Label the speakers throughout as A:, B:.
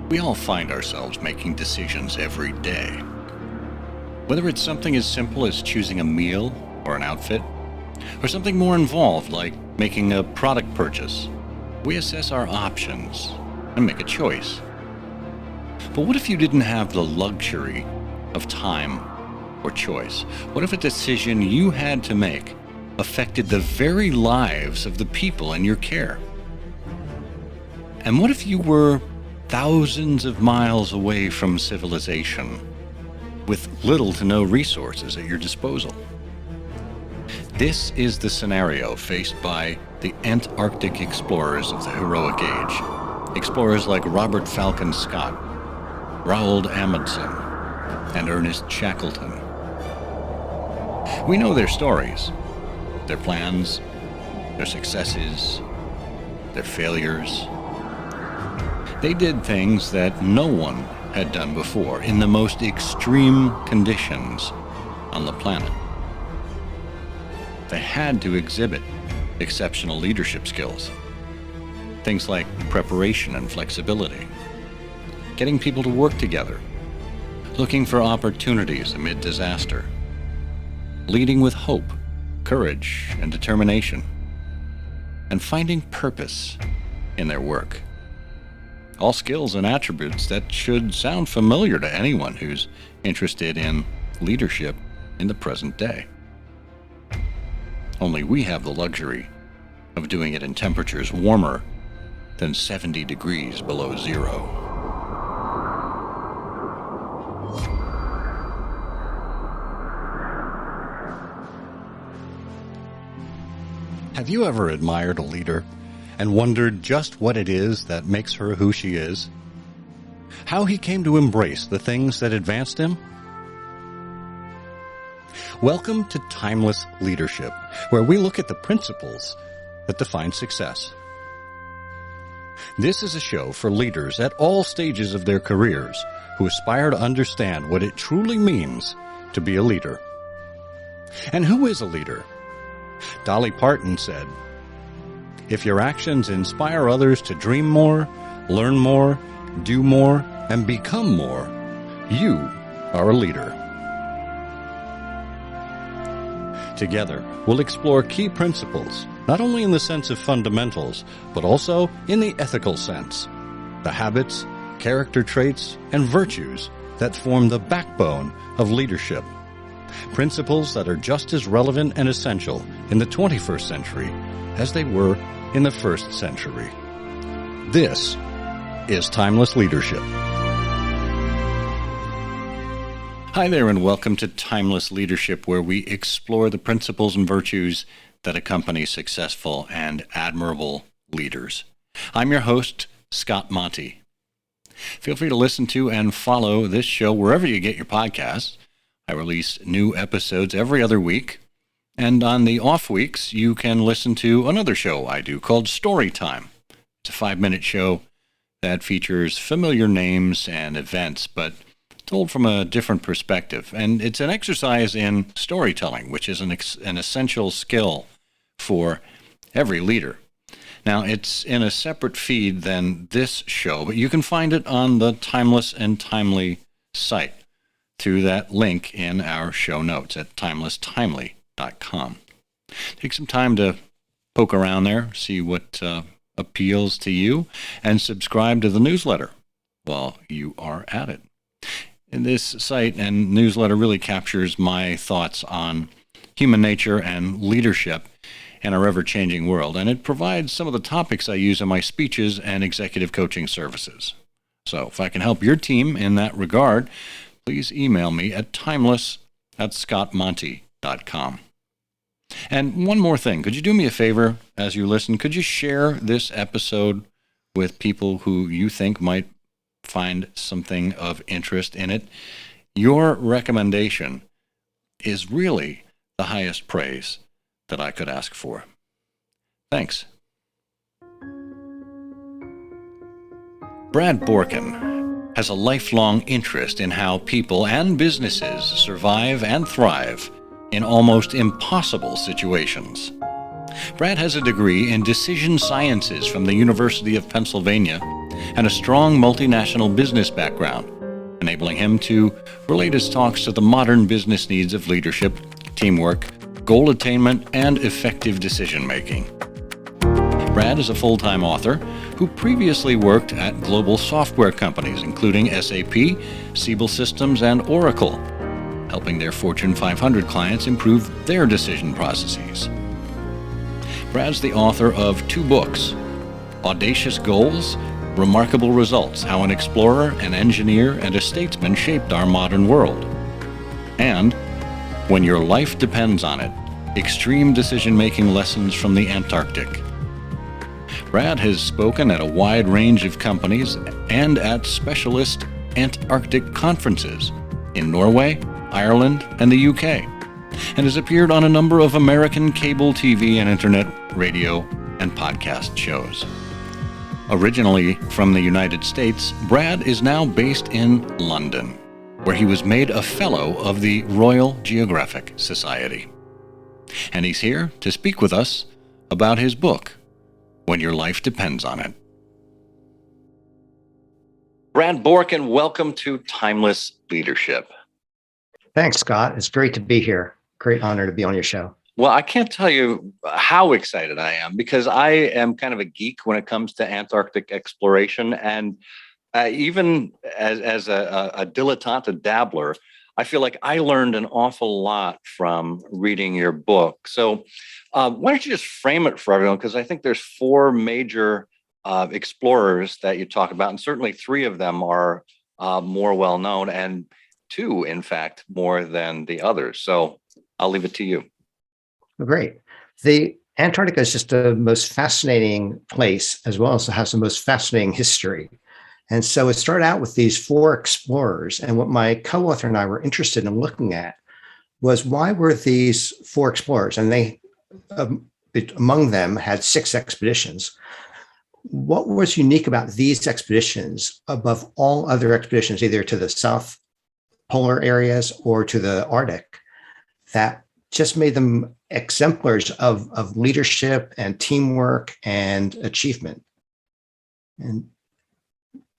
A: We all find ourselves making decisions every day. Whether it's something as simple as choosing a meal or an outfit, or something more involved like making a product purchase, we assess our options and make a choice. But what if you didn't have the luxury of time or choice? What if a decision you had to make affected the very lives of the people in your care? And what if you were thousands of miles away from civilization, with little to no resources at your disposal? This is the scenario faced by the Antarctic explorers of the heroic age. Explorers like Robert Falcon Scott, Roald Amundsen, and Ernest Shackleton. We know their stories, their plans, their successes, their failures. They did things that no one had done before in the most extreme conditions on the planet. They had to exhibit exceptional leadership skills. Things like preparation and flexibility, getting people to work together, looking for opportunities amid disaster, leading with hope, courage, and determination, and finding purpose in their work. All skills and attributes that should sound familiar to anyone who's interested in leadership in the present day. Only we have the luxury of doing it in temperatures warmer than 70 degrees below zero. Have you ever admired a leader and wondered just what it is that makes her who she is? How he came to embrace the things that advanced him? Welcome to Timeless Leadership, where we look at the principles that define success. This is a show for leaders at all stages of their careers who aspire to understand what it truly means to be a leader. And who is a leader? Dolly Parton said, "If your actions inspire others to dream more, learn more, do more, and become more, you are a leader." Together, we'll explore key principles, not only in the sense of fundamentals, but also in the ethical sense, the habits, character traits, and virtues that form the backbone of leadership. Principles that are just as relevant and essential in the 21st century as they were in the first century. This is Timeless Leadership. Hi there, and welcome to Timeless Leadership, where we explore the principles and virtues that accompany successful and admirable leaders. I'm your host, Scott Monty. Feel free to listen to and follow this show wherever you get your podcasts. I release new episodes every other week, and on the off weeks, you can listen to another show I do called Story Time. It's a 5-minute show that features familiar names and events, but told from a different perspective. And it's an exercise in storytelling, which is an essential skill for every leader. Now, it's in a separate feed than this show, but you can find it on the Timeless and Timely site through that link in our show notes at timelesstimely.com. Take some time to poke around there, see what appeals to you, and subscribe to the newsletter while you are at it. And this site and newsletter really captures my thoughts on human nature and leadership in our ever-changing world, and it provides some of the topics I use in my speeches and executive coaching services. So if I can help your team in that regard, please email me at timeless@scottmonty.com. And one more thing, could you do me a favor as you listen? Could you share this episode with people who you think might find something of interest in it? Your recommendation is really the highest praise that I could ask for. Thanks. Brad Borkan has a lifelong interest in how people and businesses survive and thrive in almost impossible situations. Brad has a degree in decision sciences from the University of Pennsylvania and a strong multinational business background, enabling him to relate his talks to the modern business needs of leadership, teamwork, goal attainment, and effective decision-making. Brad is a full-time author who previously worked at global software companies, including SAP, Siebel Systems, and Oracle, helping their Fortune 500 clients improve their decision processes. Brad's the author of 2 books, Audacious Goals, Remarkable Results, How an Explorer, an Engineer, and a Statesman Shaped Our Modern World, and When Your Life Depends on It, Extreme Decision-Making Lessons from the Antarctic. Brad has spoken at a wide range of companies and at specialist Antarctic conferences in Norway, Ireland, and the UK, and has appeared on a number of American cable TV and internet radio and podcast shows. Originally from the United States, Brad is now based in London, where he was made a Fellow of the Royal Geographic Society. And he's here to speak with us about his book, When Your Life Depends on It. Brad Borkan, welcome to Timeless Leadership.
B: Thanks, Scott. It's great to be here. Great honor to be on your show.
A: Well, I can't tell you how excited I am because I am kind of a geek when it comes to Antarctic exploration. And even as a dilettante, a dabbler, I feel like I learned an awful lot from reading your book. So why don't you just frame it for everyone? Because I think there's 4 major explorers that you talk about, and certainly 3 of them are more well-known, and 2, in fact, more than the others. So I'll leave it to you.
B: Great. The Antarctica is just the most fascinating place, as well as it has the most fascinating history. And so it started out with these 4 explorers. And what my co-author and I were interested in looking at was, why were these 4 explorers? And they, among them, had 6 expeditions. What was unique about these expeditions above all other expeditions, either to the South Polar areas or to the Arctic, that just made them exemplars of leadership and teamwork and achievement? And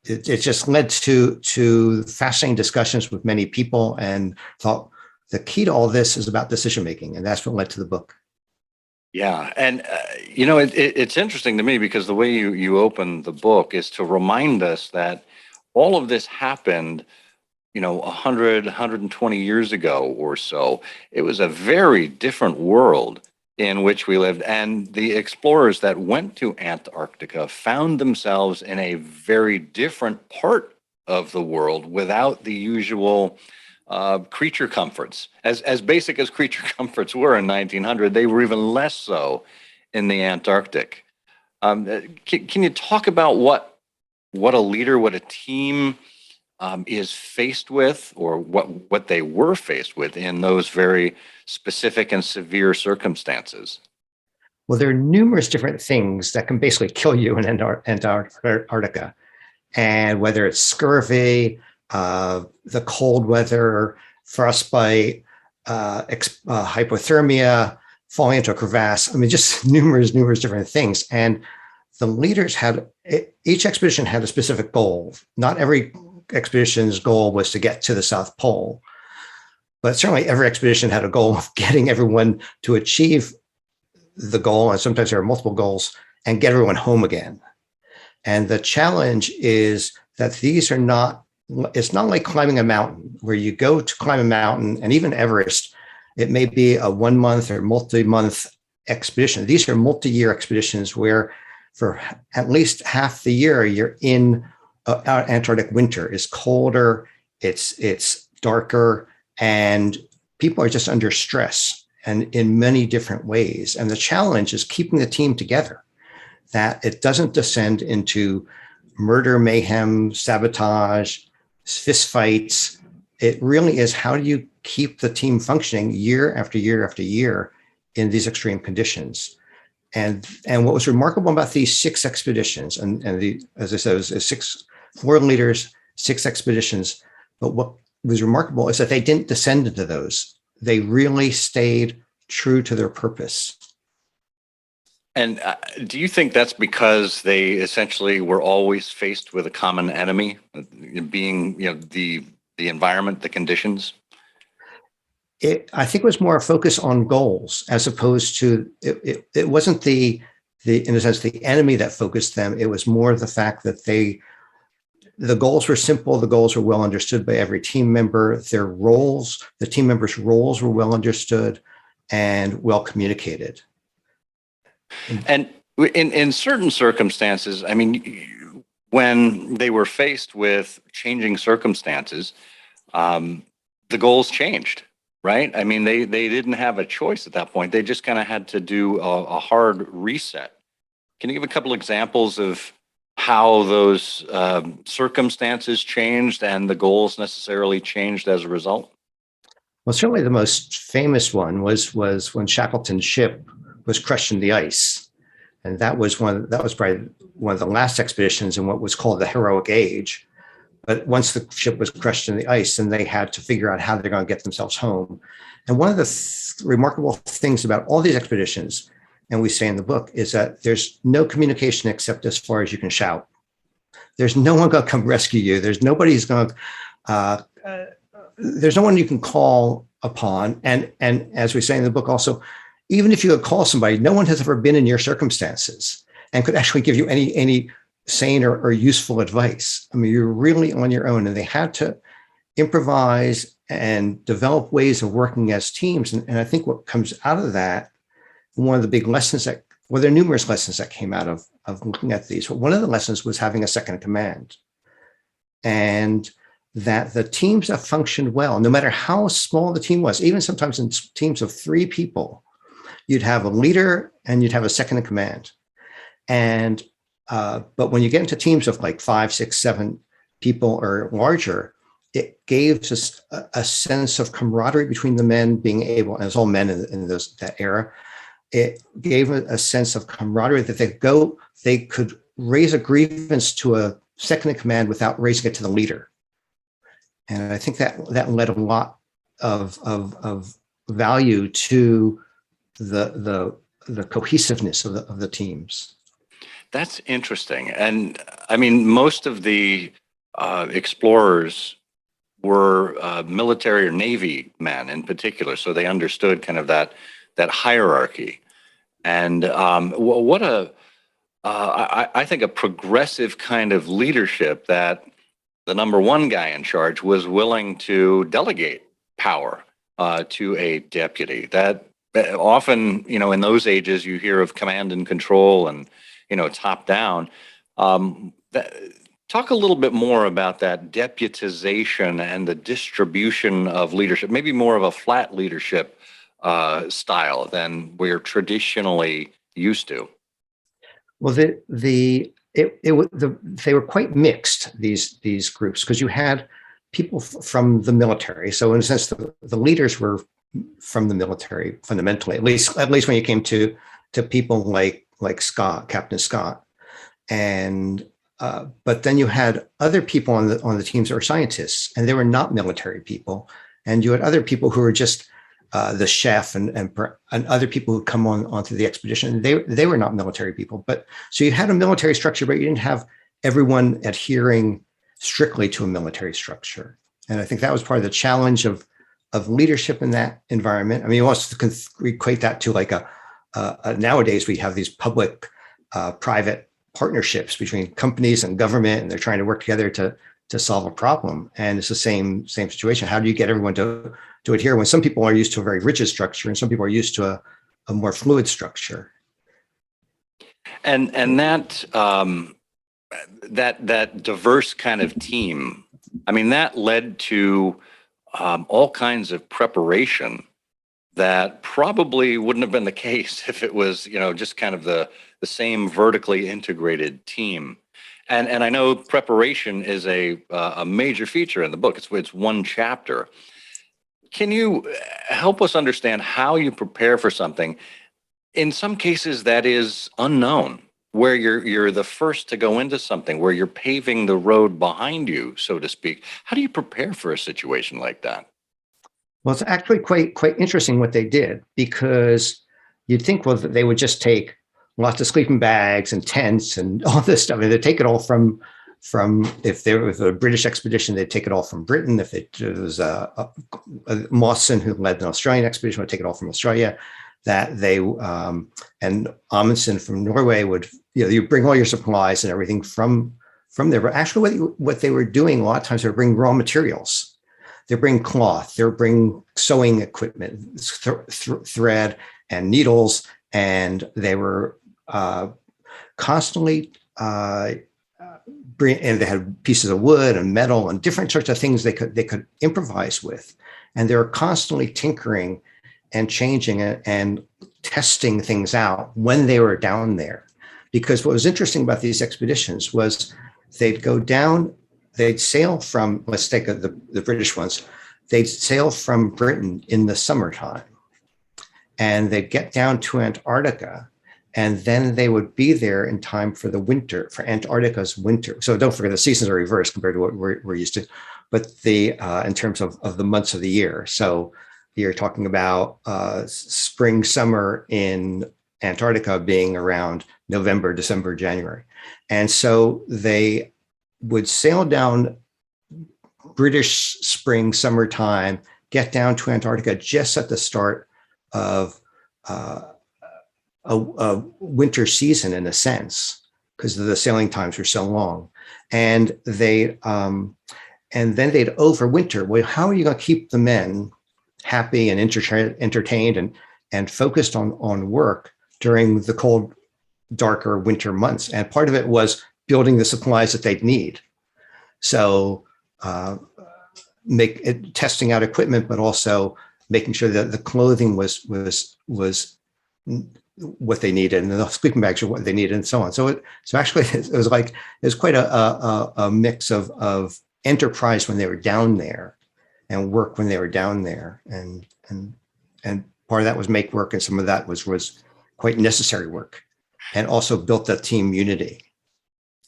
B: it just led to fascinating discussions with many people, and thought the key to all this is about decision making, and that's what led to the book.
A: Yeah, and it's interesting to me because the way you open the book is to remind us that all of this happened, 100, 120 years ago or so. It was a very different world in which we lived. And the explorers that went to Antarctica found themselves in a very different part of the world without the usual creature comforts. As basic as creature comforts were in 1900, they were even less so in the Antarctic. Can you talk about what a leader, what a team is faced with, or what they were faced with in those very specific and severe circumstances?
B: Well, there are numerous different things that can basically kill you in Antarctica. And whether it's scurvy, the cold weather, frostbite, hypothermia, falling into a crevasse, just numerous different things. And the leaders each expedition had a specific goal. Not every expedition's goal was to get to the South Pole, but certainly every expedition had a goal of getting everyone to achieve the goal, and sometimes there are multiple goals, and get everyone home again. And the challenge is that it's not like climbing a mountain where you go to climb a mountain, and even Everest, it may be a 1 month or multi-month expedition. These are multi-year expeditions where for at least half the year, you're in Antarctic winter. Is colder, it's darker, and people are just under stress, and in many different ways. And the challenge is keeping the team together, that it doesn't descend into murder, mayhem, sabotage, fistfights. It really is, how do you keep the team functioning year after year after year in these extreme conditions? And what was remarkable about these 6 expeditions, as I said, it was 4 leaders, 6 expeditions. But what was remarkable is that they didn't descend into those. They really stayed true to their purpose.
A: And do you think that's because they essentially were always faced with a common enemy, being, the environment, the conditions?
B: I think it was more a focus on goals as opposed to it wasn't the in a sense the enemy that focused them. It was more the fact that the goals were simple. The goals were well understood by every team member. Their roles, the team members' roles, were well understood and well communicated.
A: And in certain circumstances, I mean, when they were faced with changing circumstances, the goals changed, right? I mean, they didn't have a choice at that point. They just kind of had to do a hard reset. Can you give a couple examples of how those circumstances changed and the goals necessarily changed as a result?
B: Well, certainly the most famous one was when Shackleton's ship was crushed in the ice, and that was probably one of the last expeditions in what was called the heroic age. But once the ship was crushed in the ice, then they had to figure out how they're going to get themselves home. And one of the remarkable things about all these expeditions, and we say in the book, is that there's no communication except as far as you can shout. There's no one going to come rescue you. There's no one you can call upon. And as we say in the book also, even if you could call somebody, no one has ever been in your circumstances and could actually give you any sane or useful advice. I mean, you're really on your own, and they had to improvise and develop ways of working as teams. And I think what comes out of that, one of the big lessons there are numerous lessons that came out of looking at these, but one of the lessons was having a second in command. And that the teams that functioned well, no matter how small the team was, even sometimes in teams of 3 people, you'd have a leader and you'd have a second in command. And but when you get into teams of like 5, 6, 7 people or larger, it gave us a sense of camaraderie between the men being able, and it was all men in that era. It gave a sense of camaraderie that they could raise a grievance to a second in command without raising it to the leader. And I think that led a lot of value to the cohesiveness of the teams.
A: That's interesting. And I mean, most of the explorers were military or Navy men in particular, so they understood kind of that hierarchy. And I think a progressive kind of leadership that the number one guy in charge was willing to delegate power to a deputy. That often, in those ages, you hear of command and control and, top down. Talk a little bit more about that deputization and the distribution of leadership, maybe more of a flat leadership style than we're traditionally used to.
B: Well, they were quite mixed, these groups, because you had people from the military. So in a sense, the leaders were from the military fundamentally, at least when you came to people like Scott, Captain Scott, and but then you had other people on the teams that were scientists, and they were not military people, and you had other people who were just the chef and other people who come onto the expedition. They were not military people, but so you had a military structure, but you didn't have everyone adhering strictly to a military structure. And I think that was part of the challenge of leadership in that environment. I mean, you also can equate that to like nowadays we have these public private partnerships between companies and government, and they're trying to work together to solve a problem. And it's the same situation. How do you get everyone to adhere when some people are used to a very rigid structure and some people are used to a more fluid structure?
A: And that diverse kind of team, I mean, that led to all kinds of preparation that probably wouldn't have been the case if it was, just kind of the same vertically integrated team. And I know preparation is a major feature in the book. It's one chapter. Can you help us understand how you prepare for something? In some cases, that is unknown, where you're the first to go into something, where you're paving the road behind you, so to speak. How do you prepare for a situation like that?
B: Well, it's actually quite interesting what they did, because you'd think, well, that they would just take lots of sleeping bags and tents and all this stuff. I mean, they take it all from if there was a British expedition, they'd take it all from Britain. If it was a Mawson who led an Australian expedition, would take it all from Australia. That they and Amundsen from Norway would, you bring all your supplies and everything from there. But actually, what they were doing a lot of times, they were bringing raw materials. They bring cloth. They bring sewing equipment, thread and needles, and they were constantly. And they had pieces of wood and metal and different sorts of things they could improvise with, and they were constantly tinkering and changing it and testing things out when they were down there. Because what was interesting about these expeditions was they'd go down, they'd sail from, let's take the British ones, they'd sail from Britain in the summertime, and they'd get down to Antarctica. And then they would be there in time for the winter, for Antarctica's winter. So don't forget, the seasons are reversed compared to what we're used to, but in terms of the months of the year. So you're talking about spring, summer in Antarctica being around November, December, January. And so they would sail down British spring, summertime, get down to Antarctica just at the start of a winter season, in a sense, because the sailing times were so long, and then they'd overwinter. Well, how are you going to keep the men happy and entertained and focused on work during the cold, darker winter months? And part of it was building the supplies that they'd need. So testing out equipment, but also making sure that the clothing was what they needed, and the sleeping bags are what they needed, and so on. So actually it was quite a mix of enterprise when they were down there, and work when they were down there, and part of that was make work, and some of that was quite necessary work, and also built that team unity.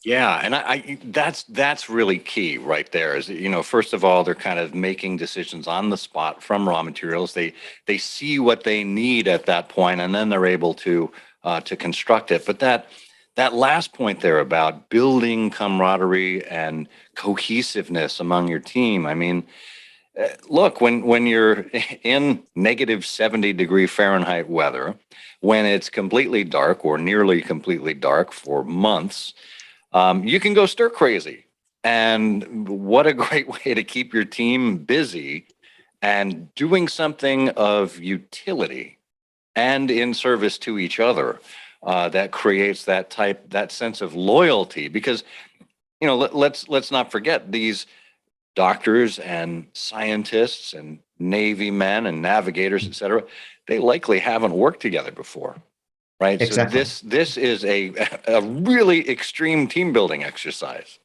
A: Yeah, and I that's really key right there. Is, first of all, they're kind of making decisions on the spot from raw materials. They see what they need at that point, and then they're able to construct it. But that last point there about building camaraderie and cohesiveness among your team. I mean, look, when you're in negative 70-degree Fahrenheit weather, when it's completely dark or nearly completely dark for months, you can go stir crazy. And what a great way to keep your team busy and doing something of utility and in service to each other, that creates that sense of loyalty. Because, let's not forget, these doctors and scientists and Navy men and navigators, et cetera, they likely haven't worked together before. Right.
B: Exactly.
A: So this is a really extreme team building exercise.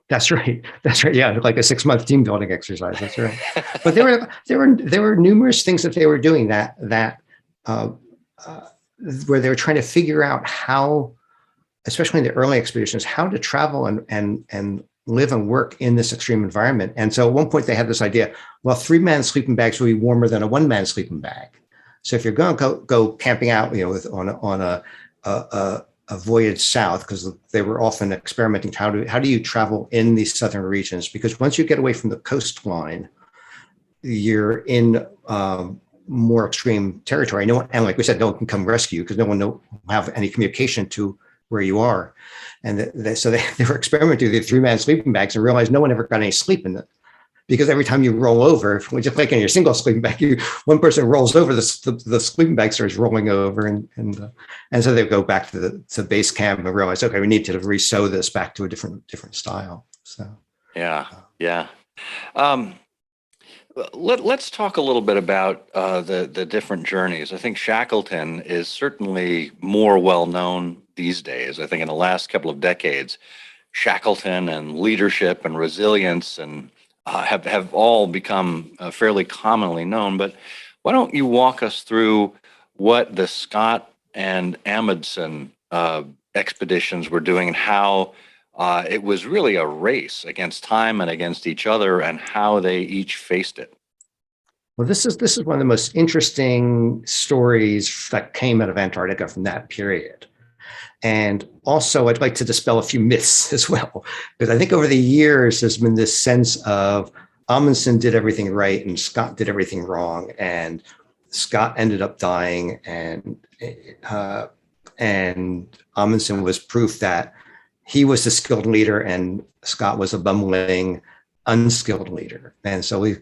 B: That's right. That's right. Yeah, like a 6-month team building exercise. That's right. But there were numerous things that they were doing that where they were trying to figure out how, especially in the early expeditions, how to travel and live and work in this extreme environment. And so at one point they had this idea: well, 3-man sleeping bags will be warmer than a 1-man sleeping bag. So if you're going to go camping out, on a voyage south, because they were often experimenting, how do you travel in these southern regions? Because once you get away from the coastline, you're in more extreme territory. And like we said, no one can come rescue you, because no one will have any communication to where you are. And so they were experimenting with the 3-man sleeping bags and realized no one ever got any sleep in it. Because every time you roll over, just like in your single sleeping bag, one person rolls over, the sleeping bag starts rolling over, and so they go back to base camp and realize, okay, we need to re-sew this back to a different style. So
A: yeah. Let's talk a little bit about the different journeys. I think Shackleton is certainly more well known these days. I think in the last couple of decades, Shackleton and leadership and resilience and have all become fairly commonly known. But why don't you walk us through what the Scott and Amundsen expeditions were doing, and how it was really a race against time and against each other, and how they each faced it?
B: Well, this is one of the most interesting stories that came out of Antarctica from that period. And also, I'd like to dispel a few myths as well, because I think over the years, there's been this sense of Amundsen did everything right and Scott did everything wrong. And Scott ended up dying, and Amundsen was proof that he was the skilled leader and Scott was a bumbling, unskilled leader. And so we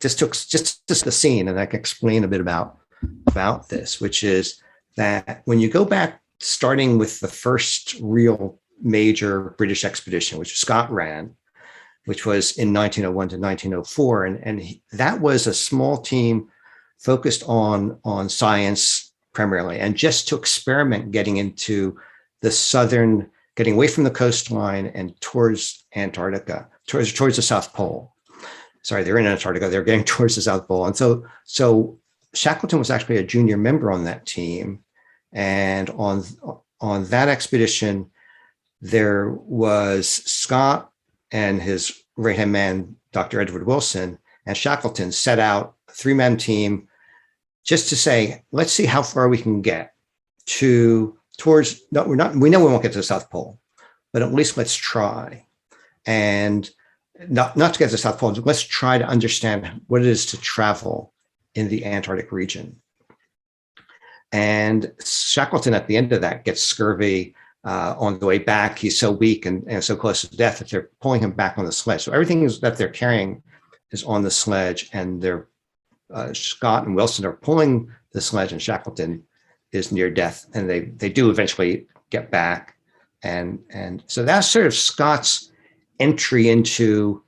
B: just took the scene, and I can explain a bit about this, which is that when you go back, starting with the first real major British expedition, which Scott ran, which was in 1901 to 1904, and that was a small team focused on science primarily, and just to experiment getting into the southern, getting away from the coastline and towards Antarctica, towards the South Pole. Sorry, they're in Antarctica. They're getting towards the South Pole, and so Shackleton was actually a junior member on that team, and on that expedition, there was Scott and his right-hand man, Dr. Edward Wilson, and Shackleton set out a three-man team just to say, let's see how far we can get towards, no, we know we won't get to the South Pole, but at least let's try. And not to get to the South Pole, let's try to understand what it is to travel in the Antarctic region. And Shackleton, at the end of that, gets scurvy on the way back. He's so weak and so close to death that they're pulling him back on the sledge. So everything that they're carrying is on the sledge, and they're Scott and Wilson are pulling the sledge, and Shackleton is near death, and they do eventually get back. And so that's sort of Scott's entry into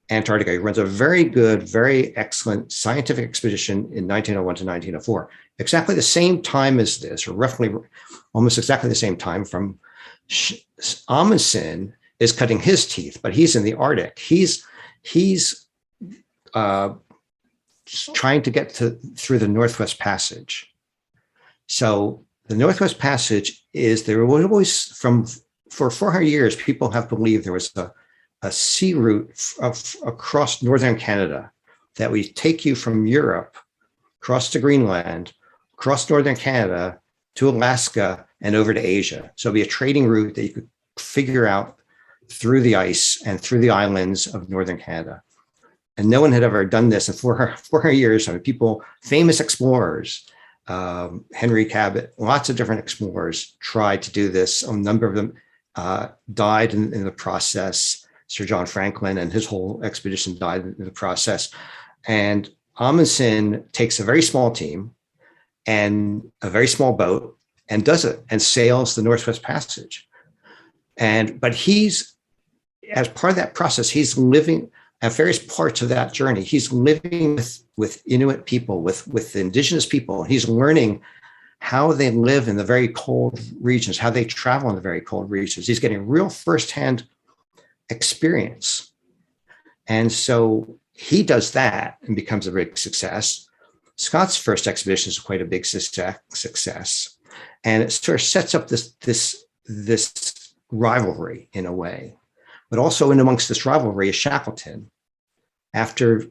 B: Antarctica. He runs a very good, very excellent scientific expedition in 1901 to 1904, exactly the same time as this, or roughly almost exactly the same time. From Amundsen is cutting his teeth, but he's in the Arctic. He's trying to get through the Northwest Passage. So the Northwest Passage is, there was always, for 400 years, people have believed there was a sea route across northern Canada that would take you from Europe, across to Greenland, across northern Canada to Alaska, and over to Asia. So it'd be a trading route that you could figure out through the ice and through the islands of northern Canada. And no one had ever done this in 400 years. I mean, people, famous explorers, Henry Cabot, lots of different explorers tried to do this. A number of them died in the process. Sir John Franklin and his whole expedition died in the process. And Amundsen takes a very small team and a very small boat and does it, and sails the Northwest Passage. But he's, as part of that process, he's living at various parts of that journey. He's living with Inuit people, with indigenous people. He's learning how they live in the very cold regions, how they travel in the very cold regions. He's getting real firsthand experience. And so he does that and becomes a big success. Scott's first expedition is quite a big success. And it sort of sets up this rivalry in a way. But also in amongst this rivalry is Shackleton. And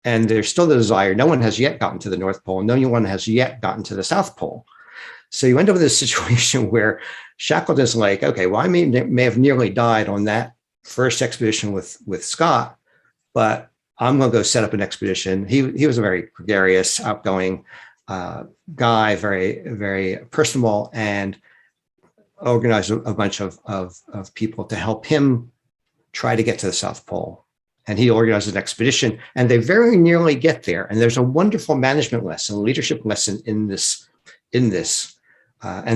B: there's still the desire. No one has yet gotten to the North Pole. No one has yet gotten to the South Pole. So you end up with this situation where Shackleton's like, okay, well, I may have nearly died on that first expedition with Scott, but I'm going to go set up an expedition. He was a very gregarious, outgoing guy, very, very personable, and organized a bunch of people to help him try to get to the South Pole. And he organized an expedition, and they very nearly get there. And there's a wonderful management lesson, leadership lesson in this. And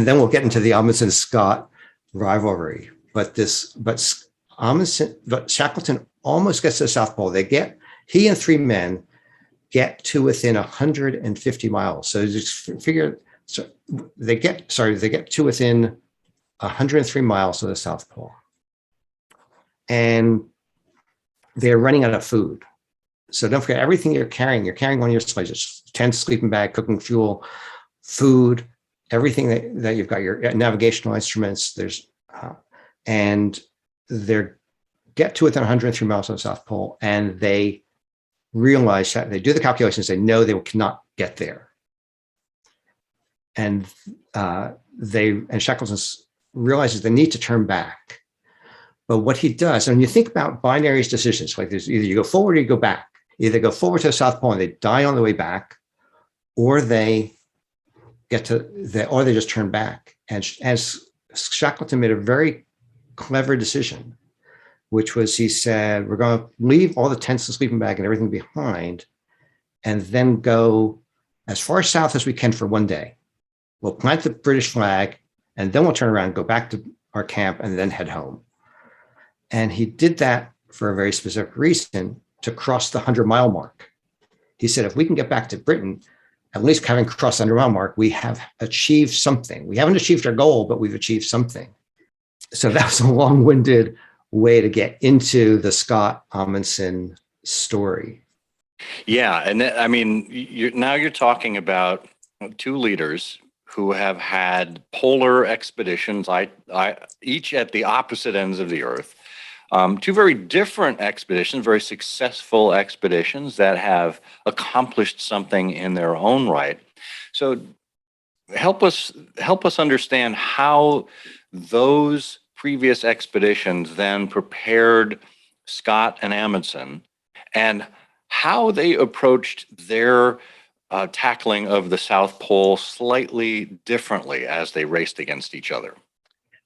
B: then we'll get into the Amundsen-Scott rivalry. But Shackleton almost gets to the South Pole. He and three men get to within 150 miles. So just figure, they get to within 103 miles of the South Pole. And they're running out of food. So don't forget, everything you're carrying on your sledges: tent, sleeping bag, cooking fuel, food, everything that you've got, your navigational instruments, and they get to within 103 miles of the South Pole, and they realize that they do the calculations, they know they cannot get there. And Shackleton's realizes the need to turn back. But what he does, and you think about binary decisions, like there's either you go forward or you go back. Either go forward to the South Pole and they die on the way back, or they or they just turn back. And as Shackleton made a very clever decision, which was he said, we're going to leave all the tents and sleeping bag and everything behind, and then go as far south as we can for one day. We'll plant the British flag, and then we'll turn around, go back to our camp, and then head home. And he did that for a very specific reason, to cross the 100-mile mark. He said, if we can get back to Britain, at least having crossed the 100-mile mark, we have achieved something. We haven't achieved our goal, but we've achieved something. So that was a long-winded way to get into the Scott Amundsen story.
A: Yeah, and I mean, you're talking about two leaders who have had polar expeditions, each at the opposite ends of the Earth. Two very different expeditions, very successful expeditions that have accomplished something in their own right. So help us understand how those previous expeditions then prepared Scott and Amundsen, and how they approached their tackling of the South Pole slightly differently as they raced against each other.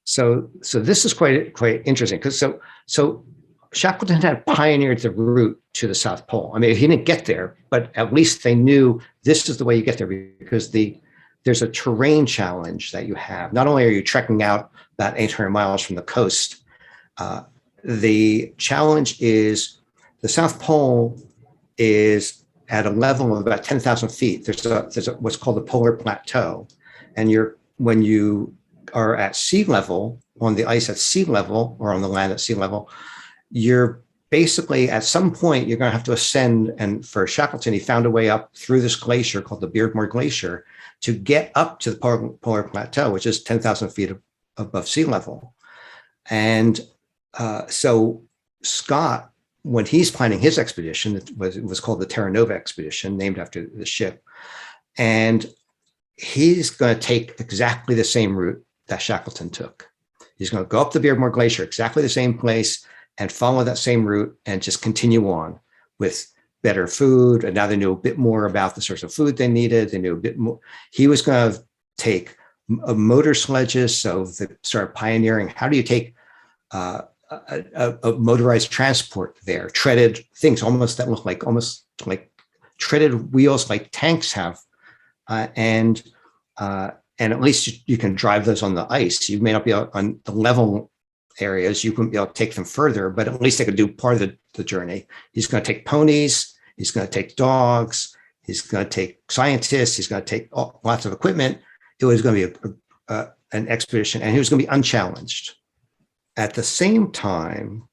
B: So this is quite interesting, because so Shackleton had pioneered the route to the South Pole. I mean, he didn't get there, but at least they knew this is the way you get there, because there's a terrain challenge that you have. Not only are you trekking out about 800 miles from the coast, the challenge is the South Pole is at a level of about 10,000 feet. There's a what's called the polar plateau, and when you are at sea level, on the ice at sea level or on the land at sea level, you're basically at some point you're going to have to ascend. And for Shackleton, he found a way up through this glacier called the Beardmore Glacier to get up to the polar plateau, which is 10,000 feet above sea level. And so Scott, when he's planning his expedition, it was called the Terra Nova expedition, named after the ship, and he's going to take exactly the same route that Shackleton took. He's going to go up the Beardmore Glacier, exactly the same place, and follow that same route and just continue on with better food. And now they knew a bit more about the sorts of food they needed. They knew a bit more. He was going to take motor sledges. So they started pioneering, how do you take a motorized transport there, treaded things almost that look like almost like treaded wheels like tanks have. And at least you can drive those on the ice. You may not be able, on the level areas, you wouldn't be able to take them further, but at least they could do part of the journey. He's going to take ponies. He's going to take dogs. He's going to take scientists. He's going to take lots of equipment. It was going to be an expedition, and he was going to be unchallenged. At the same time,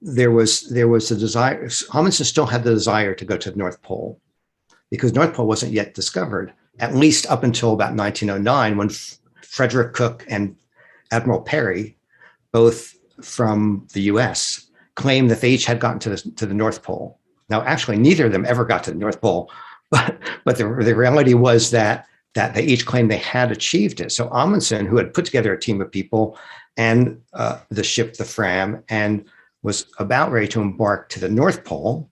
B: there was a desire. Amundsen still had the desire to go to the North Pole, because North Pole wasn't yet discovered, at least up until about 1909, when Frederick Cook and Admiral Peary, both from the US, claimed that they each had gotten to the North Pole. Now, actually, neither of them ever got to the North Pole, but the reality was that they each claimed they had achieved it. So Amundsen, who had put together a team of people and the ship, the Fram, and was about ready to embark to the North Pole,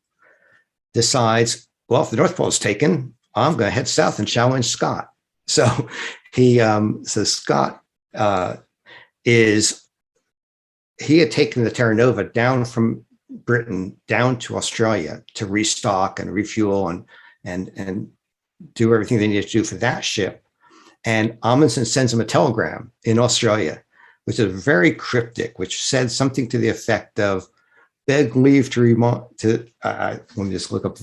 B: decides, well, if the North Pole is taken, I'm going to head south and challenge Scott. So Scott he had taken the Terra Nova down from Britain down to Australia to restock and refuel and do everything they needed to do for that ship. And Amundsen sends him a telegram in Australia, which is very cryptic, which said something to the effect of, beg leave to let me just look up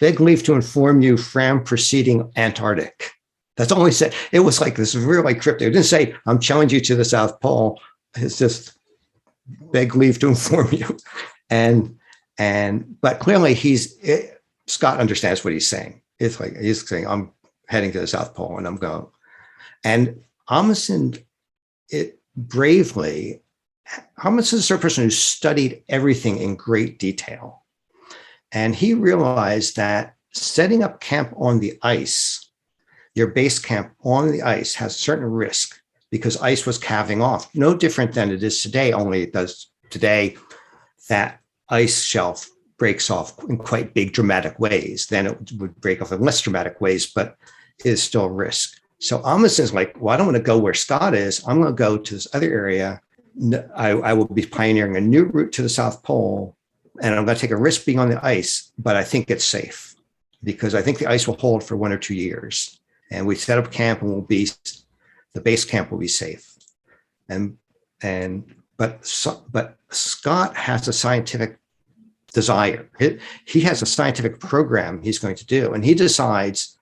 B: beg leave to inform you, Fram proceeding Antarctic. That's all he said. It was like this really cryptic. It didn't say, I'm challenging you to the South Pole. It's just beg leave to inform you. But clearly Scott understands what he's saying. It's like, he's saying, I'm heading to the South Pole and I'm going. And Amundsen, Amundsen is the sort of person who studied everything in great detail. And he realized that setting up camp on the ice, your base camp on the ice, has certain risk. because ice was calving off. No different than it is today, only it does today that ice shelf breaks off in quite big dramatic ways. Then it would break off in less dramatic ways, but is still a risk. So Amundsen's like, well, I don't want to go where Scott is. I'm going to go to this other area. I will be pioneering a new route to the South Pole, and I'm going to take a risk being on the ice, but I think it's safe because I think the ice will hold for 1 or 2 years. And we set up camp and the base camp will be safe. But Scott has a scientific desire. He has a scientific program he's going to do, and he decides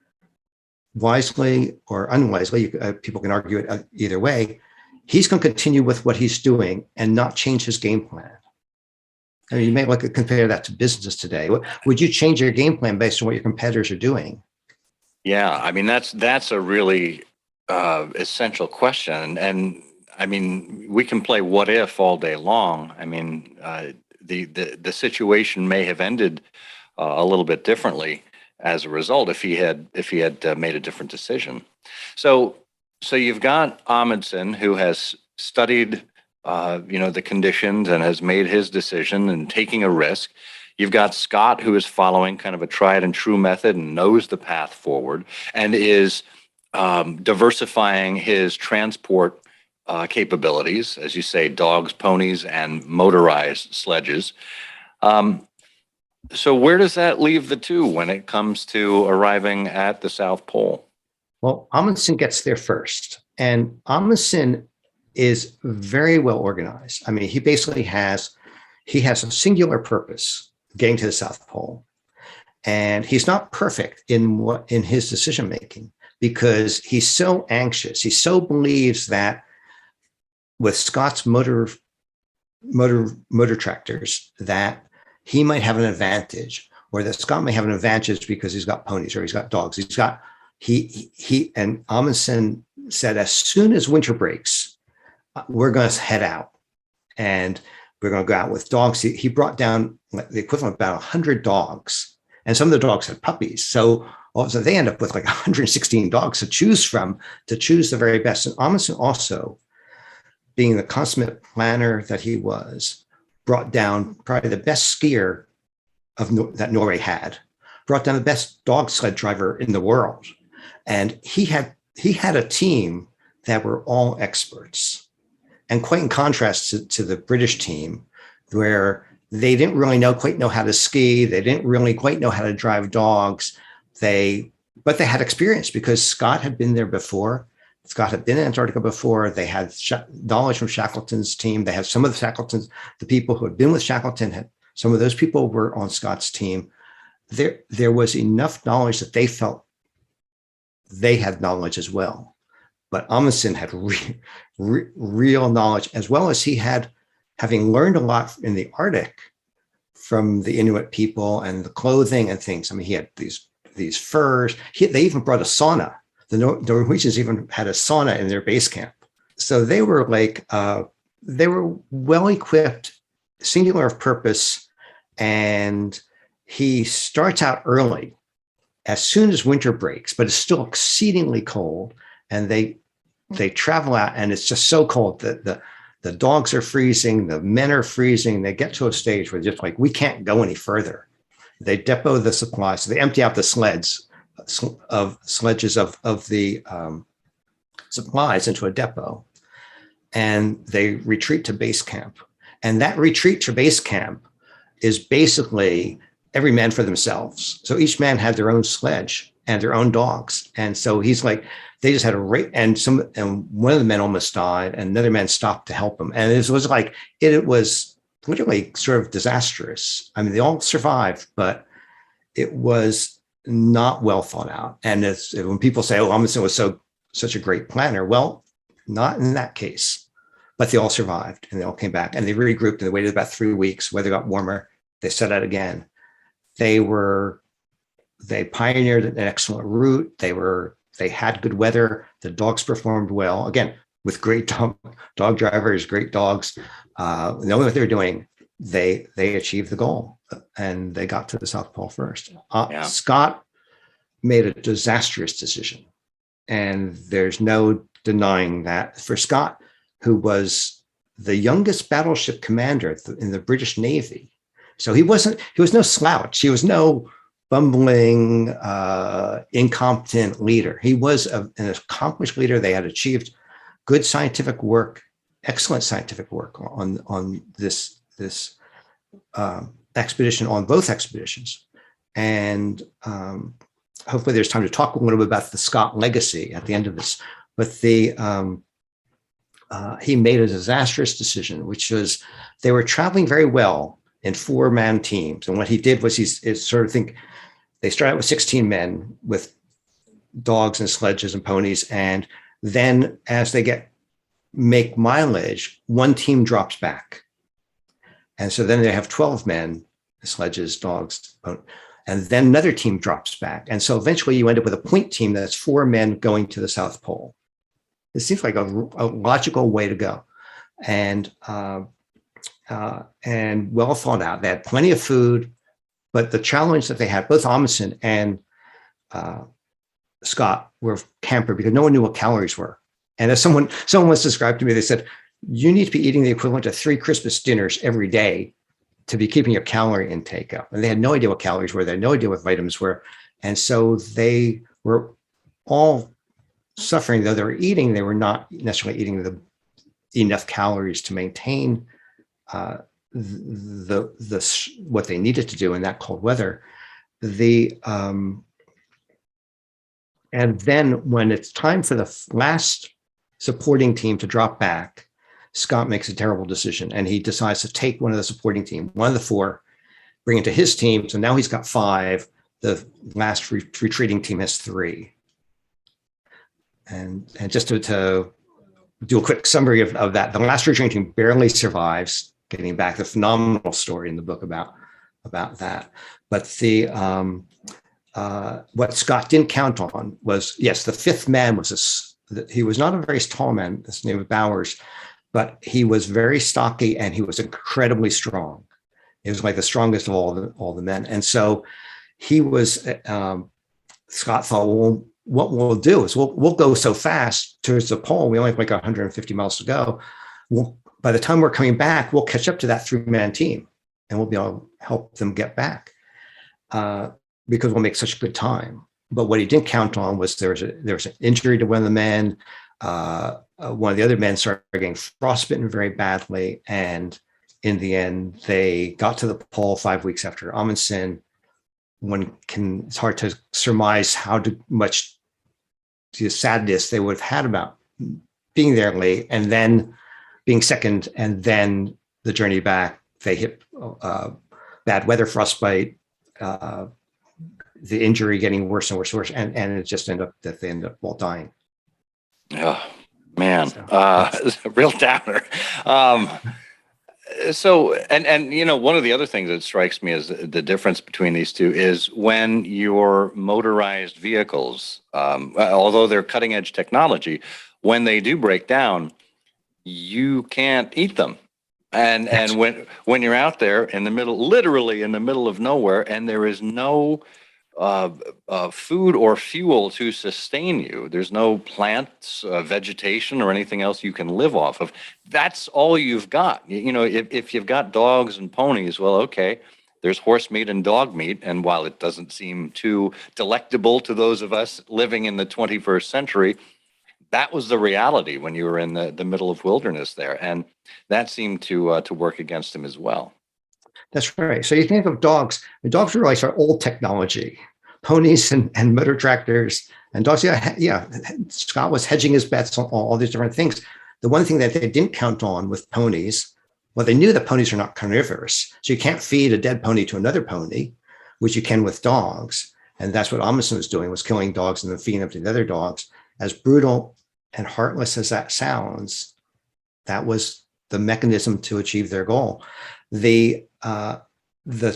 B: wisely or unwisely, people can argue it either way, he's going to continue with what he's doing and not change his game plan. I mean, you may compare that to businesses today. Would you change your game plan based on what your competitors are doing?
A: Yeah, I mean, that's a really essential question. And I mean, we can play what if all day long. I mean, the situation may have ended a little bit differently as a result if he had made a different decision. So you've got Amundsen, who has studied the conditions and has made his decision and taking a risk. You've got Scott, who is following kind of a tried and true method and knows the path forward and is diversifying his transport capabilities, as you say, dogs, ponies, and motorized sledges. So where does that leave the two when it comes to arriving at the South Pole?
B: Well, Amundsen gets there first, and Amundsen is very well organized. I mean, he basically has a singular purpose, getting to the South Pole, and he's not perfect in his decision making because he's so anxious. He so believes that with Scott's motor tractors that he might have an advantage, or that Scott may have an advantage because he's got ponies or he's got dogs. And Amundsen said, as soon as winter breaks, we're going to head out and we're going to go out with dogs. He brought down the equivalent of about 100 dogs, and some of the dogs had puppies. So all of a sudden they end up with like 116 dogs to choose from, to choose the very best. And Amundsen also, being the consummate planner that he was, brought down probably the best skier that Norway had, brought down the best dog sled driver in the world. And he had a team that were all experts, and quite in contrast to the British team, where they didn't really quite know how to ski. They didn't really quite know how to drive dogs. But they had experience because Scott had been there before. Scott had been in Antarctica before. They had knowledge from Shackleton's team. They had some of the people who had been with Shackleton. Some of those people were on Scott's team. There was enough knowledge that they felt they had knowledge as well. But Amundsen had real knowledge, as well as he had, having learned a lot in the Arctic from the Inuit people and the clothing and things. I mean, he had these furs. They even brought a sauna. The Norwegians even had a sauna in their base camp. So they were well equipped, singular of purpose. And he starts out early, as soon as winter breaks, but it's still exceedingly cold. And they travel out, and it's just so cold that the dogs are freezing, the men are freezing. They get to a stage where they're just like, we can't go any further. They depot the supplies. So they empty out the sledges of the supplies into a depot, and they retreat to base camp. And that retreat to base camp is basically every man for themselves. So each man had their own sledge and their own dogs. And so he's like, they just had a rate, and one of the men almost died, and another man stopped to help him. And it was like, it was literally sort of disastrous. I mean, they all survived, but it was not well thought out. And when people say, oh, Amundsen was such a great planner, well, not in that case, but they all survived and they all came back and they regrouped, and they waited about 3 weeks. Weather got warmer. They set out again. They pioneered an excellent route. They had good weather. The dogs performed well, again, with great dog drivers, great dogs. Knowing what they were doing, they achieved the goal, and they got to the South Pole first. Scott made a disastrous decision, and there's no denying that. For Scott, who was the youngest battleship commander in the British Navy, so he was no slouch. He was no bumbling, incompetent leader. He was an accomplished leader. They had achieved good scientific work, excellent scientific work on this expedition, on both expeditions. And hopefully there's time to talk a little bit about the Scott legacy at the end of this. But he made a disastrous decision, which was they were traveling very well in 4-man teams. And what he did was they started out with 16 men with dogs and sledges and ponies. And then as they make mileage, one team drops back. And so then they have 12 men, sledges, dogs, and then another team drops back. And so eventually you end up with a point team that's 4 men going to the South Pole. It seems like a logical way to go. And well thought out. They had plenty of food, but the challenge that they had, both Amundsen and Scott were camper because no one knew what calories were. And as someone once described to me, they said, you need to be eating the equivalent of 3 Christmas dinners every day to be keeping your calorie intake up. And they had no idea what calories were. They had no idea what vitamins were. And so they were all suffering. Though they were eating, they were not necessarily eating enough calories to maintain what they needed to do in that cold weather. And then when it's time for the last supporting team to drop back, Scott makes a terrible decision, and he decides to take one of the supporting team, one of the 4, bring it to his team. So now he's got 5. The last retreating team has 3. And just to do a quick summary of that, the last retreating team barely survives getting back. The phenomenal story in the book about that. But what Scott didn't count on was, yes, the 5th man he was not a very tall man. His name was Bowers, but he was very stocky and he was incredibly strong. He was like the strongest of all the men. And so he was, Scott thought, well, what we'll do is we'll go so fast towards the pole. We only have like 150 miles to go. By the time we're coming back, we'll catch up to that 3-man team and we'll be able to help them get back because we'll make such good time. But what he didn't count on was there was an injury to one of the men. One of the other men started getting frostbitten very badly. And in the end, they got to the pole 5 weeks after Amundsen. It's hard to surmise how much sadness they would have had about being there late and then being second. And then the journey back, they hit bad weather, frostbite, the injury getting worse and worse and worse. And it just ended up that they ended up all dying.
A: Oh, man. It's a real downer. So, one of the other things that strikes me is the difference between these two is when your motorized vehicles, although they're cutting edge technology, when they do break down, you can't eat them. And when you're out there literally in the middle of nowhere, and there is no food or fuel to sustain you. There's no plants, vegetation, or anything else you can live off of. That's all you've got. If you've got dogs and ponies, well, okay, there's horse meat and dog meat. And while it doesn't seem too delectable to those of us living in the 21st century, that was the reality when you were in the middle of wilderness there. And that seemed to work against him as well.
B: That's right. So you think of dogs. Dogs were like our old technology. Ponies and motor tractors and dogs. Yeah. Scott was hedging his bets on all these different things. The one thing that they didn't count on with ponies, well, they knew that ponies are not carnivorous. So you can't feed a dead pony to another pony, which you can with dogs. And that's what Amundsen was doing, was killing dogs and then feeding them to the other dogs. As brutal and heartless as that sounds, that was the mechanism to achieve their goal. The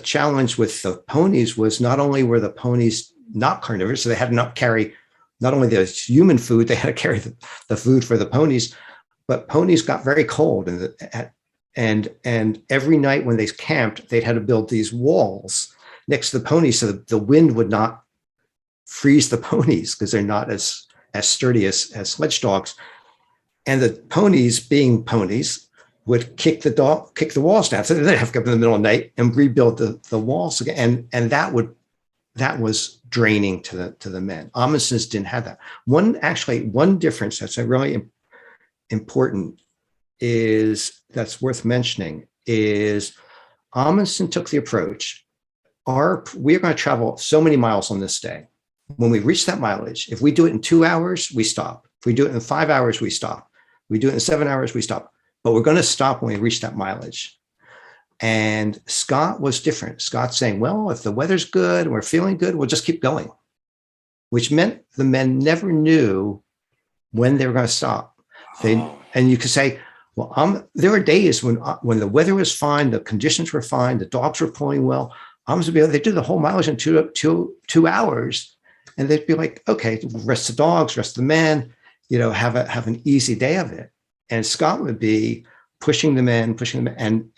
B: challenge with the ponies was not only were the ponies not carnivores, so they had to not carry not only the human food, they had to carry the food for the ponies, but ponies got very cold. And every night when they camped, they'd had to build these walls next to the ponies so that the wind would not freeze the ponies because they're not as sturdy as sledge dogs. And the ponies, being ponies, would kick the walls down. So they'd have to go up in the middle of the night and rebuild the walls again. And that was draining to the men. Amundsen's didn't have that. One difference that's a really important that's worth mentioning is Amundsen took the approach, we are going to travel so many miles on this day. When we reach that mileage, if we do it in 2 hours, we stop. If we do it in 5 hours, we stop. We do it in 7 hours, we stop. But we're going to stop when we reach that mileage. And Scott was different. Scott's saying, well, if the weather's good and we're feeling good, we'll just keep going, which meant the men never knew when they were going to stop. And you could say, well, there were days when the weather was fine, the conditions were fine, the dogs were pulling well. They did the whole mileage in 2 hours, and they'd be like, okay, rest the dogs, rest the men, have an easy day of it. And Scott would be pushing them in,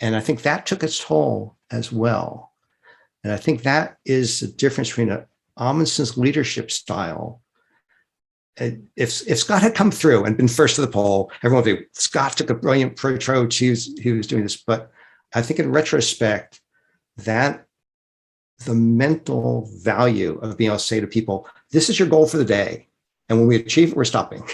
B: and I think that took its toll as well. And I think that is the difference between Amundsen's leadership style. If Scott had come through and been first to the pole, everyone would be, Scott took a brilliant approach. He was doing this. But I think in retrospect, that the mental value of being able to say to people, this is your goal for the day. And when we achieve it, we're stopping.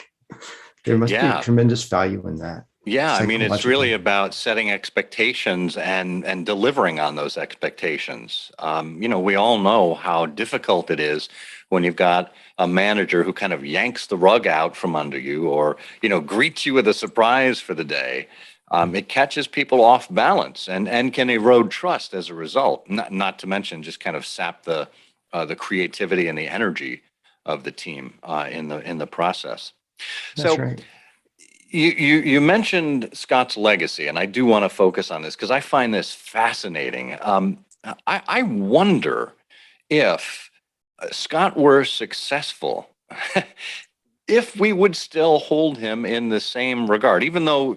B: There must be a tremendous value in that.
A: Yeah, I mean, it's really about setting expectations and delivering on those expectations. We all know how difficult it is when you've got a manager who kind of yanks the rug out from under you or, greets you with a surprise for the day. It catches people off balance and can erode trust as a result, not to mention just kind of sap the creativity and the energy of the team in the process.
B: That's right.
A: You mentioned Scott's legacy, and I do want to focus on this because I find this fascinating. I wonder if Scott were successful, if we would still hold him in the same regard, even though,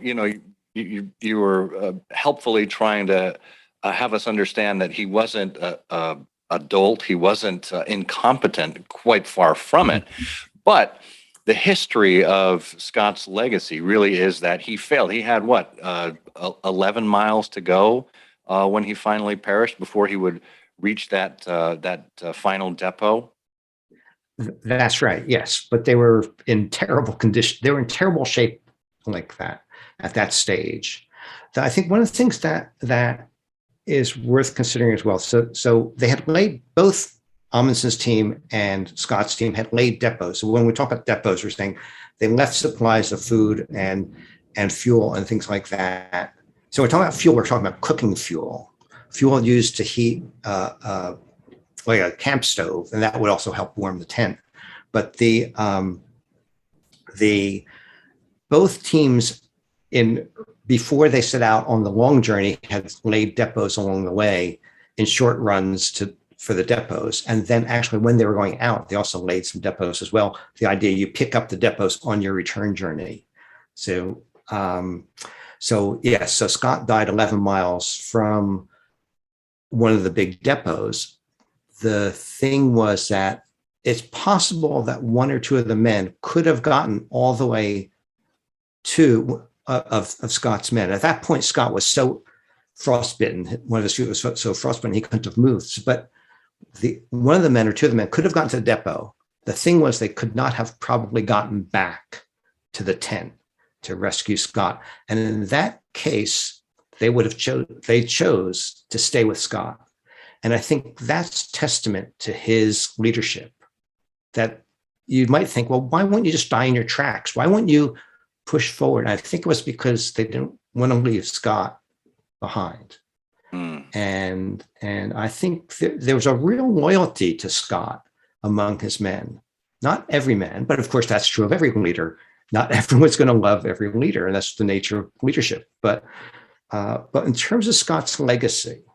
A: you were helpfully trying to have us understand that he wasn't a dolt, he wasn't incompetent, quite far from it. But the history of Scott's legacy really is that he failed. He had 11 miles to go when he finally perished before he would reach that final depot.
B: That's right. Yes, but they were in terrible condition. They were in terrible shape like that at that stage. I think one of the things that is worth considering as well. So they had laid both. Amundsen's team and Scott's team had laid depots. So when we talk about depots, we're saying they left supplies of food and fuel and things like that. So we're talking about fuel. We're talking about cooking fuel used to heat like a camp stove, and that would also help warm the tent. But the both teams before they set out on the long journey had laid depots along the way in short runs for the depots. And then actually when they were going out, they also laid some depots as well. The idea you pick up the depots on your return journey. So Scott died 11 miles from one of the big depots. The thing was that it's possible that one or two of the men could have gotten all the way to of Scott's men. At that point, Scott was so frostbitten. One of his feet was so frostbitten he couldn't have moved. But one of the men or two of the men could have gotten to the depot. The thing was they could not have probably gotten back to the tent to rescue Scott. And in that case, they chose to stay with Scott. And I think that's testament to his leadership, that you might think, well, why wouldn't you just die in your tracks? Why wouldn't you push forward? And I think it was because they didn't want to leave Scott behind. And I think there was a real loyalty to Scott among his men. Not every man, but of course that's true of every leader. Not everyone's going to love every leader, and that's the nature of leadership. But in terms of Scott's legacy,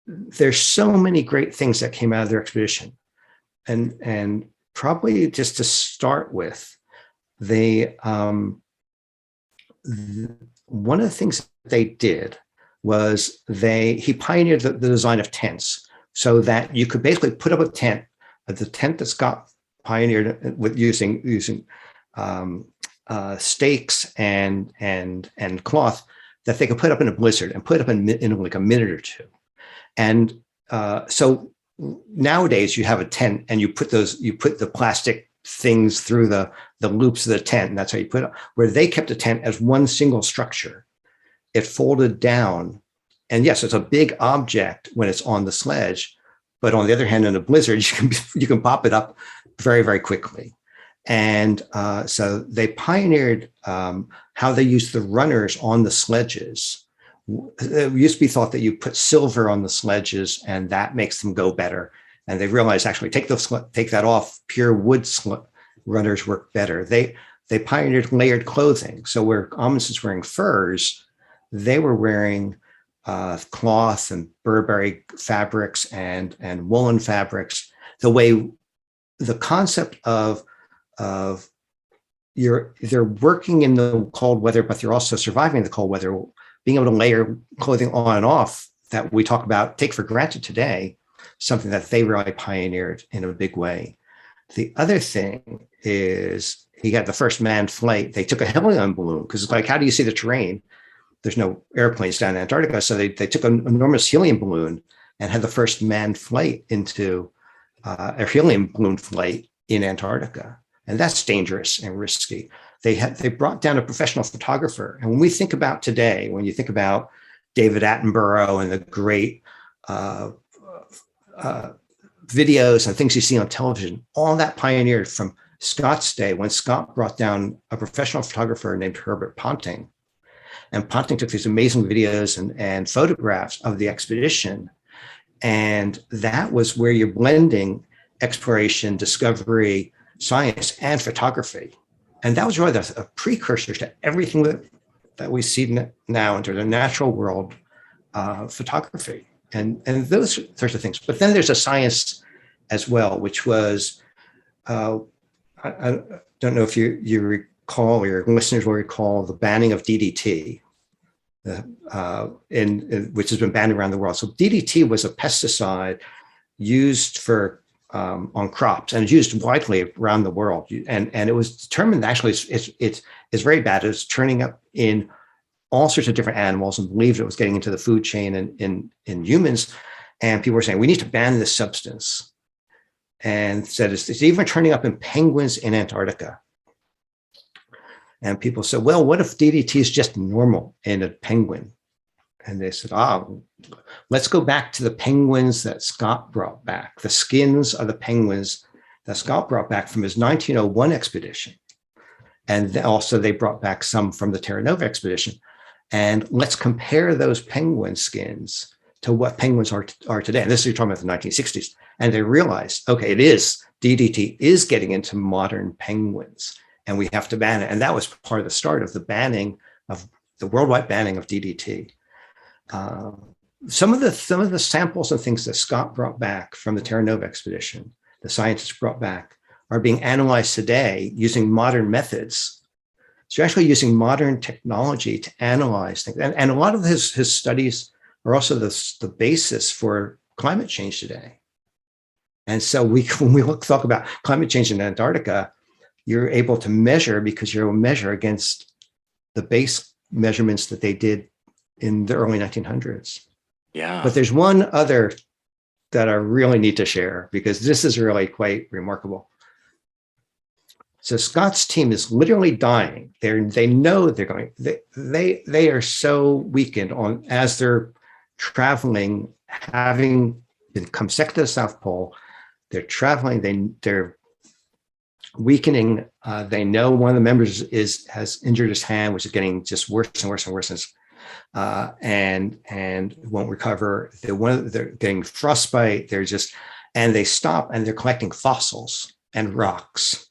B: there's so many great things that came out of their expedition, and probably just to start with, one of the things they did was he pioneered the design of tents so that you could basically put up a tent, the tent that Scott pioneered with using stakes and cloth that they could put up in a blizzard and put up in like a minute or two. And so nowadays you have a tent and you put the plastic things through the loops of the tent, and that's how you put it. Where they kept a tent as one single structure. It folded down, and yes, it's a big object when it's on the sledge, but on the other hand, in a blizzard, you can pop it up very, very quickly. And so they pioneered how they used the runners on the sledges. It used to be thought that you put silver on the sledges and that makes them go better. And they realized actually take that off, pure wood runners work better. They pioneered layered clothing. So where Amundsen's wearing furs, they were wearing cloth and Burberry fabrics and woolen fabrics. The concept of they're working in the cold weather, but they're also surviving the cold weather, being able to layer clothing on and off that we take for granted today, something that they really pioneered in a big way. The other thing is he had the first manned flight. They took a helium balloon because it's like, how do you see the terrain? There's no airplanes down in Antarctica. So they took an enormous helium balloon and had the first manned flight into a helium balloon flight in Antarctica. And that's dangerous and risky. They brought down a professional photographer. And when we think about today, when you think about David Attenborough and the great videos and things you see on television, all that pioneered from Scott's day when Scott brought down a professional photographer named Herbert Ponting. And Ponting took these amazing videos and photographs of the expedition. And that was where you're blending exploration, discovery, science, and photography. And that was really a precursor to everything that we see now into the natural world photography and those sorts of things. But then there's a science as well, which was, I don't know if you recall, or your listeners will recall, the banning of DDT, which has been banned around the world. So DDT was a pesticide used for on crops and used widely around the world. And it was determined actually it's very bad. It was turning up in all sorts of different animals and believed it was getting into the food chain in humans. And people were saying, we need to ban this substance. And said it's even turning up in penguins in Antarctica. And people said, well, what if DDT is just normal in a penguin? And they said, let's go back to the penguins that Scott brought back, the skins of the penguins that Scott brought back from his 1901 expedition. And also they brought back some from the Terra Nova expedition. And let's compare those penguin skins to what penguins are today. And this is, you're talking about the 1960s. And they realized, okay, DDT is getting into modern penguins and we have to ban it. And that was part of the start of the worldwide banning of DDT. Some of the samples and things that Scott brought back from the Terra Nova expedition, the scientists brought back, are being analyzed today using modern methods. So you're actually using modern technology to analyze things. And a lot of his studies are also the basis for climate change today. And so when we talk about climate change in Antarctica, you're able to measure because you're able to measure against the base measurements that they did in the early 1900s.
A: Yeah.
B: But there's one other that I really need to share because this is really quite remarkable. So Scott's team is literally dying. They know they're going. They are so weakened as they're traveling, having come second to the South Pole. They're traveling. They're weakening. They know one of the members has injured his hand, which is getting just worse and worse and worse. And won't recover. They're getting frostbite. And they stop and they're collecting fossils and rocks.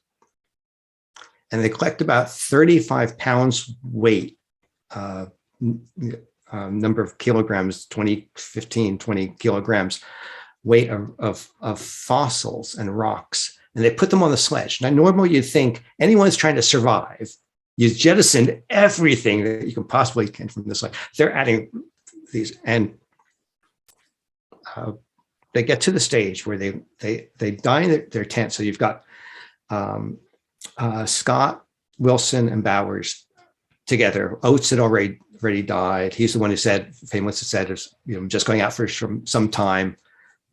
B: And they collect about 35 pounds weight, number of kilograms, 20 kilograms weight of fossils and rocks. And they put them on the sledge. Now, normally you'd think anyone's trying to survive, you jettison everything that you can possibly get from this. They're adding these, and they get to the stage where they die in their tent. So you've got Scott, Wilson and Bowers together. Oates had already died. He's the one who famously said, I'm just going out for some time.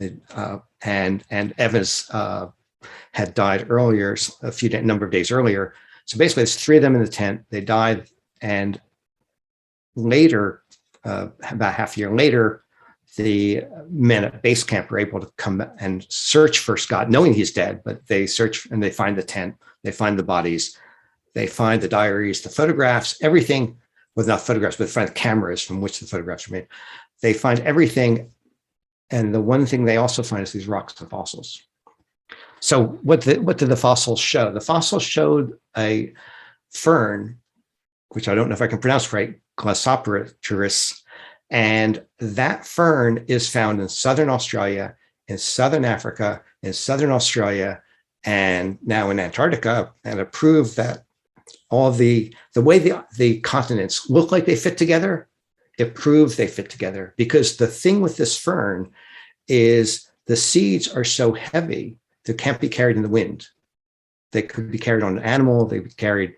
B: And Evans had died earlier, number of days earlier. So basically, there's three of them in the tent. They died, and later, about half a year later, the men at base camp were able to come and search for Scott, knowing he's dead. But they search and they find the tent, they find the bodies, they find the diaries, the photographs, everything. Well, not photographs, but find the cameras from which the photographs were made. They find everything, and the one thing they also find is these rocks and fossils. So what did the fossils show? The fossils showed a fern, which I don't know if I can pronounce right, Glossopteris, and that fern is found in southern Australia, in southern Africa, in southern Australia, and now in Antarctica, and it proved that all the way the continents look like they fit together, it proves they fit together, because the thing with this fern is the seeds are so heavy they can't be carried in the wind. They could be carried on an animal, they would be carried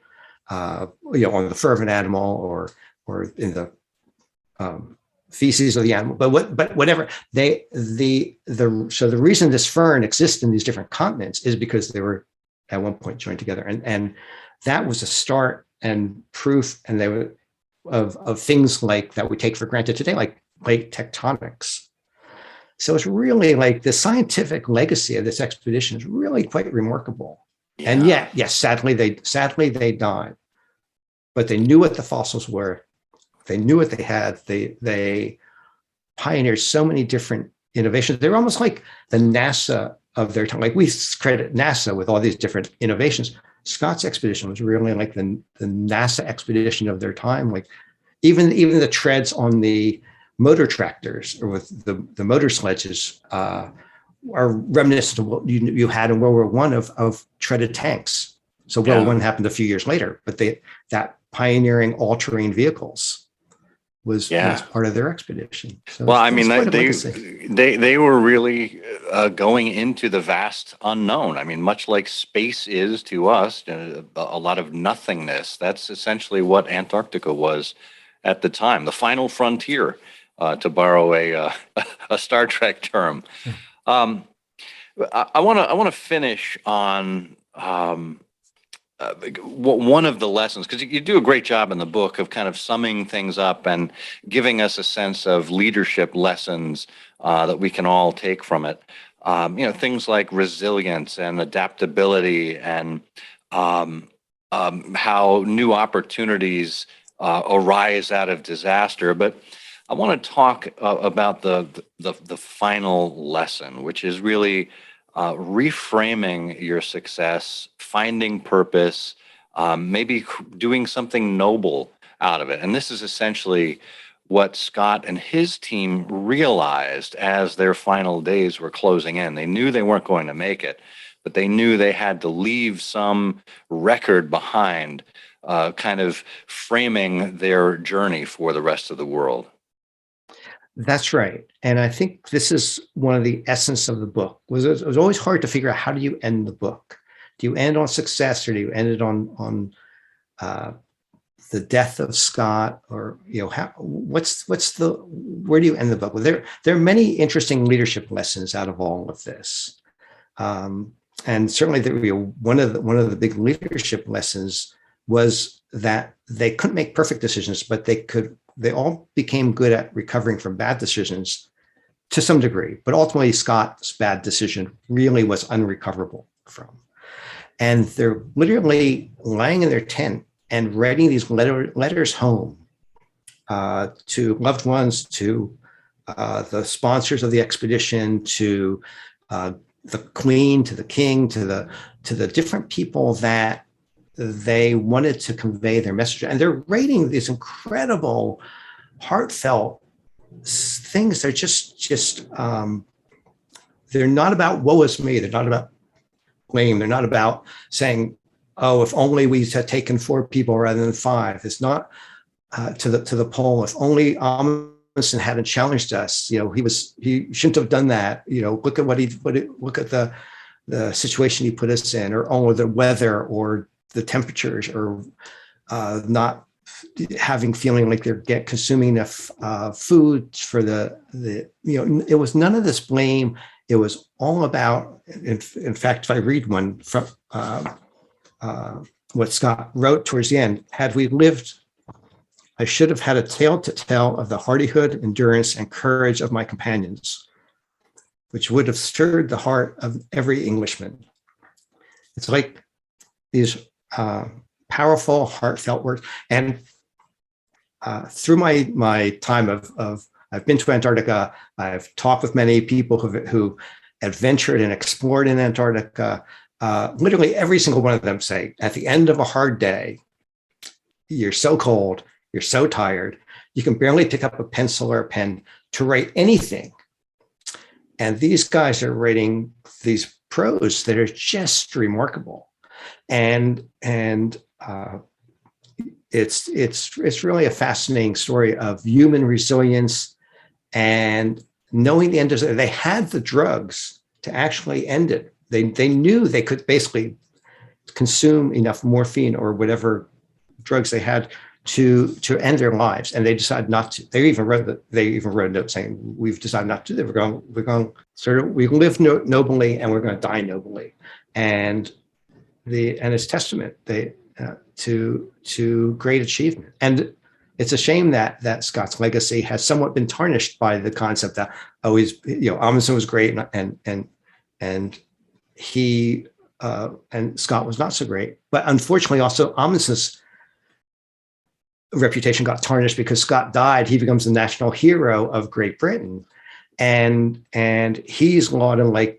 B: on the fur of an animal or in the feces of the animal, but whatever. So the reason this fern exists in these different continents is because they were at one point joined together, and that was a start and proof, and they were of things like that we take for granted today, like plate tectonics. So it's really like the scientific legacy of this expedition is really quite remarkable. Yeah. And yes, sadly they died, but they knew what the fossils were. They knew what they had. They pioneered so many different innovations. They were almost like the NASA of their time. Like we credit NASA with all these different innovations. Scott's expedition was really like the NASA expedition of their time. Like even the treads on the motor tractors or with the motor sledges are reminiscent of what you had in World War I of treaded tanks. So World War I happened a few years later, but that pioneering all-terrain vehicles was part of their expedition. So
A: well, I mean, they were really going into the vast unknown. I mean, much like space is to us, a lot of nothingness. That's essentially what Antarctica was at the time, the final frontier, to borrow a Star Trek term. I want to finish on one of the lessons, because you do a great job in the book of kind of summing things up and giving us a sense of leadership lessons that we can all take from it. Things like resilience and adaptability and how new opportunities arise out of disaster. But I want to talk about the final lesson, which is really reframing your success, finding purpose, maybe doing something noble out of it. And this is essentially what Scott and his team realized as their final days were closing in. They knew they weren't going to make it, but they knew they had to leave some record behind, kind of framing their journey for the rest of the world.
B: That's right. And I think this is one of the essence of the book. It was always hard to figure out, how do you end the book? Do you end on success, or do you end it on the death of Scott, or where do you end the book? Well, there are many interesting leadership lessons out of all of this, and certainly one of the big leadership lessons was that they couldn't make perfect decisions, but they all became good at recovering from bad decisions to some degree. But ultimately, Scott's bad decision really was unrecoverable from. And they're literally lying in their tent and writing these letters home to loved ones, to the sponsors of the expedition, to the Queen, to the King, to the different people that they wanted to convey their message. And they're writing these incredible, heartfelt things. They're just they're not about woe is me. They're not about blame. They're not about saying, oh, if only we had taken 4 people rather than 5. It's not to the pole. If only Amundsen hadn't challenged us, he shouldn't have done that. Look at look at the situation he put us in, or the weather, or the temperatures, or not feeling like they're consuming enough food for it was none of this blame. It was all about, in fact, if I read one from what Scott wrote towards the end: had we lived, I should have had a tale to tell of the hardihood, endurance, and courage of my companions, which would have stirred the heart of every Englishman. It's like these powerful, heartfelt words. And through my time of I've been to Antarctica, I've talked with many people who adventured and explored in Antarctica. Literally every single one of them say, at the end of a hard day, you're so cold, you're so tired, you can barely pick up a pencil or a pen to write anything. And these guys are writing these prose that are just remarkable. And it's really a fascinating story of human resilience and knowing the end of it. They had the drugs to actually end it. They knew they could basically consume enough morphine or whatever drugs they had to end their lives, and they decided not to. They even wrote a note saying, "We've decided not to. We're going we live nobly, and we're going to die nobly." And it's testament to great achievement. And it's a shame that Scott's legacy has somewhat been tarnished by the concept that Amundsen was great and he and Scott was not so great. But unfortunately, also Amundsen's reputation got tarnished because Scott died. He becomes the national hero of Great Britain, and he's lauded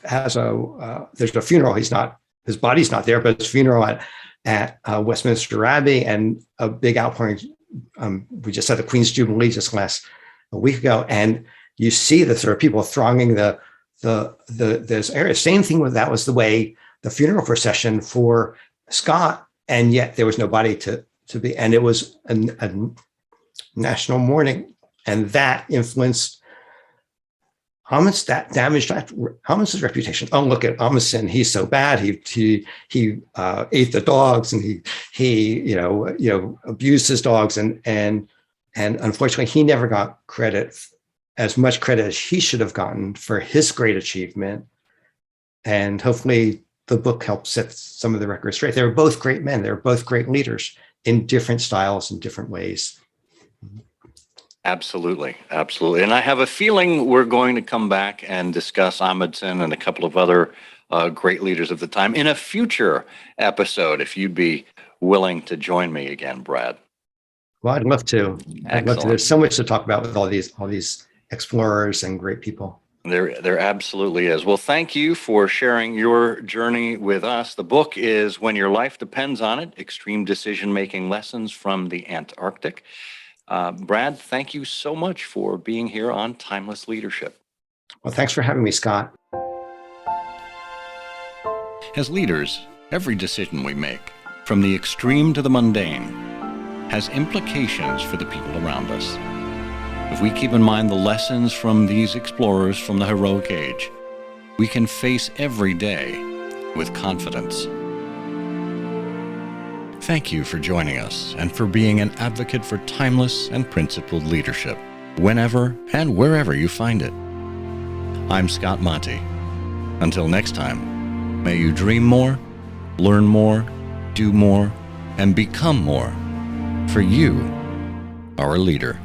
B: there's a funeral. His body's not there, but his funeral at Westminster Abbey, and a big outpouring. We just had the Queen's Jubilee just a week ago, and you see the sort of people thronging this area. Same thing with that was the way the funeral procession for Scott, and yet there was nobody to be, and it was a national mourning, and that influenced Amundsen, that damaged Amundsen's reputation. Oh, look at Amundsen, he's so bad. He ate the dogs, and he abused his dogs, and unfortunately he never got as much credit as he should have gotten for his great achievement. And hopefully the book helps set some of the records straight. They were both great men. They were both great leaders in different styles and different ways.
A: Absolutely. Absolutely. And I have a feeling we're going to come back and discuss Amundsen and a couple of other great leaders of the time in a future episode, if you'd be willing to join me again, Brad.
B: Well, I'd love to.
A: Excellent.
B: There's so much to talk about with all these explorers and great people.
A: There absolutely is. Well, thank you for sharing your journey with us. The book is When Your Life Depends on It, Extreme Decision-Making Lessons from the Antarctic. Brad, thank you so much for being here on Timeless Leadership.
B: Well, thanks for having me, Scott.
A: As leaders, every decision we make, from the extreme to the mundane, has implications for the people around us. If we keep in mind the lessons from these explorers from the heroic age, we can face every day with confidence. Thank you for joining us and for being an advocate for timeless and principled leadership, whenever and wherever you find it. I'm Scott Monty. Until next time, may you dream more, learn more, do more, and become more, for you are a leader.